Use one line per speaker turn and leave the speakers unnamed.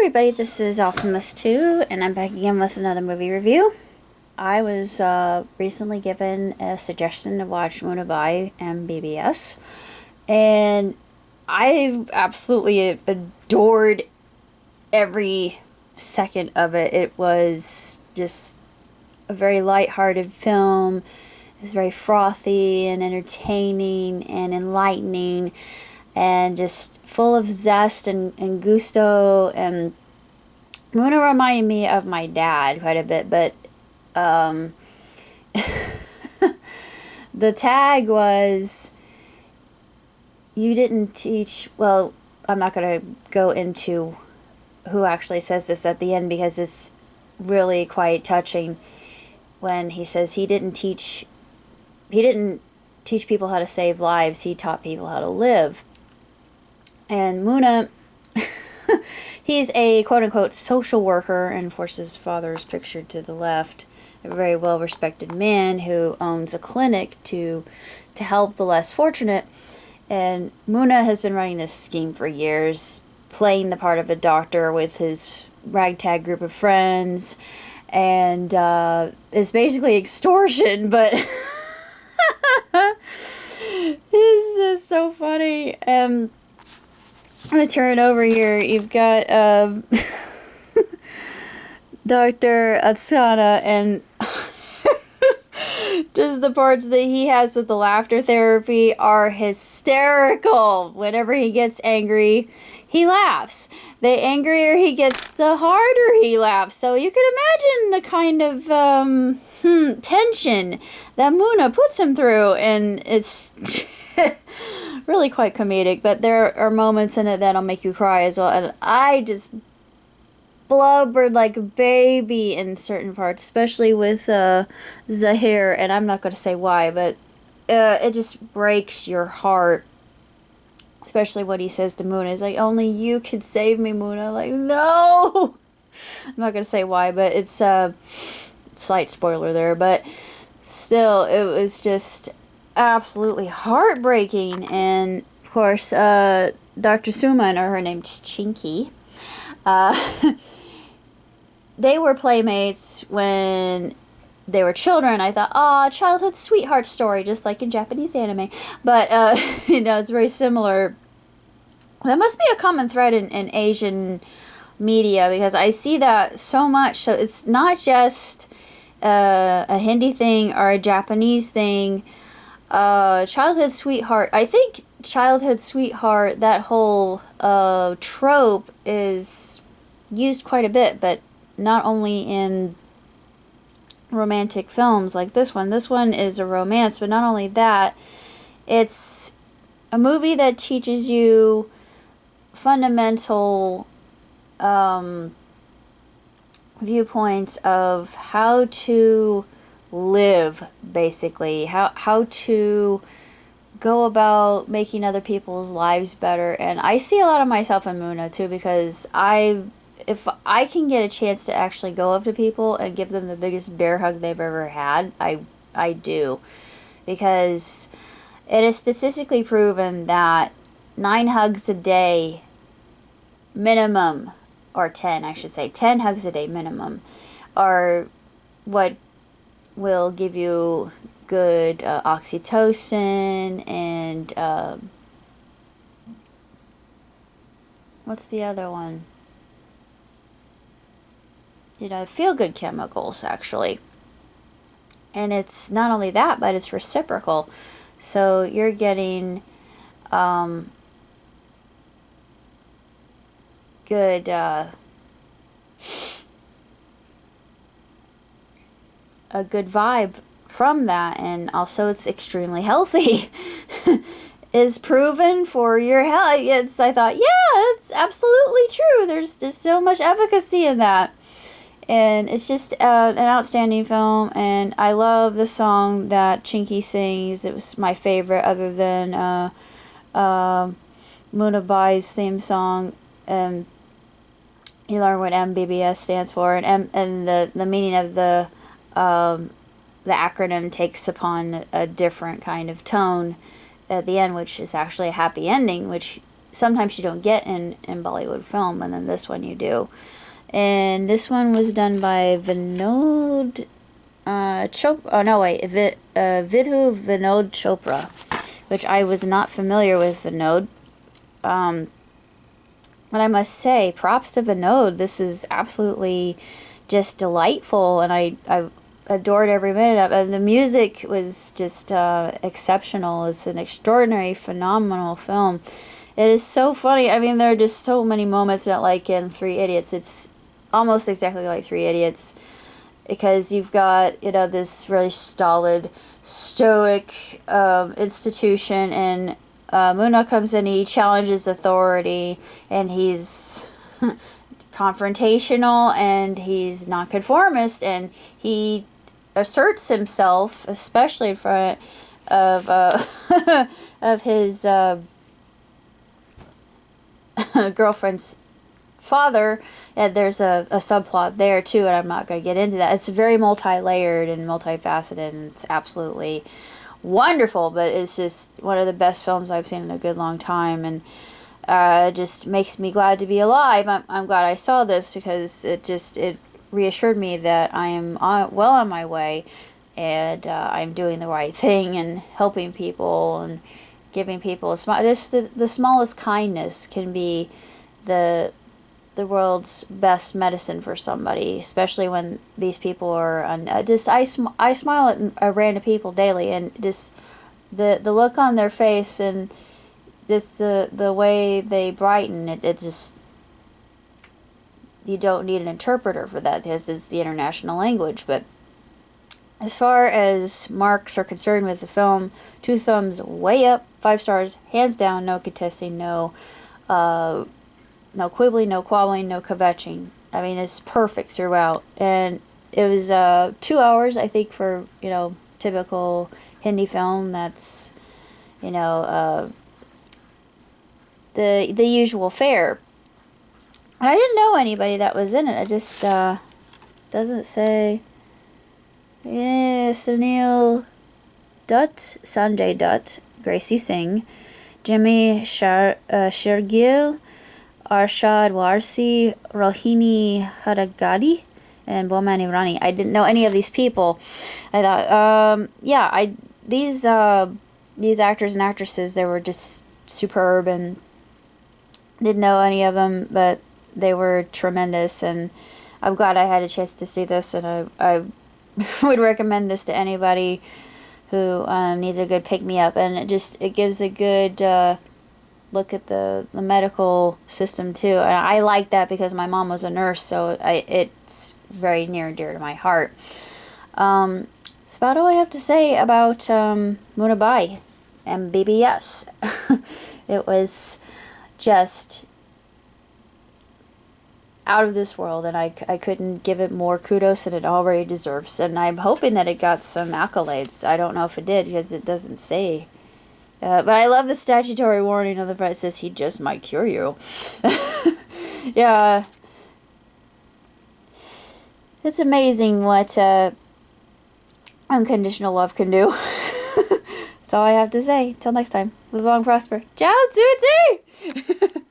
everybody, this is Alchemist2, and I'm back again with another movie review. I was recently given a suggestion to watch Munna Bhai MBBS, and I absolutely adored every second of it. It was just a very lighthearted film. It was very frothy and entertaining and enlightening, and just full of zest and gusto. And Munna reminded me of my dad quite a bit, but the tag was, you didn't teach, well, I'm not going to go into who actually says this at the end because it's really quite touching when he says he didn't teach people how to save lives, he taught people how to live. And Munna, he's a quote-unquote social worker, and of course his father is pictured to the left, a very well-respected man who owns a clinic to help the less fortunate. And Munna has been running this scheme for years, playing the part of a doctor with his ragtag group of friends, and it's basically extortion, but it's just so funny. I'm going to turn it over here. You've got Dr. Atsana, and just the parts that he has with the laughter therapy are hysterical. Whenever he gets angry, he laughs. The angrier he gets, the harder he laughs. So you can imagine the kind of tension that Munna puts him through, and it's really quite comedic, but there are moments in it that'll make you cry as well, and I just blubbered like a baby in certain parts, especially with Zahir, and I'm not going to say why, but it just breaks your heart, especially what he says to Munna. He's like, only you could save me, Munna. Like, no! I'm not going to say why, but it's a slight spoiler there, but still, it was just absolutely heartbreaking. And of course, Dr. Suman, or her name's Chinky, they were playmates when they were children. I thought, oh, childhood sweetheart story, just like in Japanese anime. But it's very similar. That must be a common thread in Asian media, because I see that so much. So it's not just a Hindi thing or a Japanese thing. Childhood sweetheart, I think childhood sweetheart, that whole trope is used quite a bit, but not only in romantic films like this one. This one is a romance, but not only that, it's a movie that teaches you fundamental viewpoints of how to live, basically, how to go about making other people's lives better. And I see a lot of myself in Munna too, because if I can get a chance to actually go up to people and give them the biggest bear hug they've ever had, I do, because it is statistically proven that 9 hugs a day minimum, or 10, I should say, 10 hugs a day minimum, are what will give you good oxytocin and what's the other one? Feel-good chemicals, actually. And it's not only that, but it's reciprocal. So you're getting good a good vibe from that, and also it's extremely healthy. Is proven for your health. I thought, yeah, it's absolutely true. There's just so much efficacy in that, and it's just an outstanding film. And I love the song that Chinky sings. It was my favorite, other than Munna Bhai's theme song. And you learn what MBBS stands for, and the meaning of the acronym takes upon a different kind of tone at the end, which is actually a happy ending, which sometimes you don't get in Bollywood film, and then this one you do. And this one was done by Vinod Chopra. Oh no, wait, Vidhu Vinod Chopra, which I was not familiar with Vinod. But I must say, props to Vinod. This is absolutely just delightful, and I adored every minute of it. And the music was just exceptional. It's an extraordinary, phenomenal film. It is so funny. I mean, there are just so many moments that, like in Three Idiots, it's almost exactly like Three Idiots, because you've got, you know, this really stolid, stoic institution, and Munna comes in, he challenges authority, and he's confrontational, and he's nonconformist, and he asserts himself, especially in front of of his girlfriend's father. And there's a subplot there too, and I'm not going to get into that. It's very multi-layered and multifaceted, and it's absolutely wonderful, but it's just one of the best films I've seen in a good long time, and just makes me glad to be alive. I'm glad I saw this, because it reassured me that I am well on my way, and I'm doing the right thing and helping people and giving people a smile. Just the smallest kindness can be the world's best medicine for somebody, especially when these people are I smile at random people daily, and just the look on their face, and just the way they brighten it just, you don't need an interpreter for that, because it's the international language. But as far as marks are concerned with the film, 2 thumbs way up, 5 stars, hands down, no contesting, no quibbling, no quabbling, no kvetching. I mean, it's perfect throughout. And it was 2 hours, I think, for, you know, typical Hindi film. That's, you know, the usual fare. And I didn't know anybody that was in it. It just doesn't say. Yeah, Sunil Dutt, Sanjay Dutt, Gracie Singh, Jimmy Shergill, Arshad Warsi, Rohini Hadagadi, and Bomani Rani. I didn't know any of these people. I thought, these actors and actresses, they were just superb, and didn't know any of them, but they were tremendous, and I'm glad I had a chance to see this, and I would recommend this to anybody who needs a good pick-me-up, and it gives a good look at the medical system too, and I like that because my mom was a nurse, so it's very near and dear to my heart. That's about all I have to say about Munna Bhai, MBBS. It was just out of this world, and I couldn't give it more kudos than it already deserves, and I'm hoping that it got some accolades. I don't know if it did, because it doesn't say. But I love the statutory warning on the front. It says he just might cure you. Yeah. It's amazing what unconditional love can do. That's all I have to say. Till next time. Live long, prosper. Ciao, Tsuti!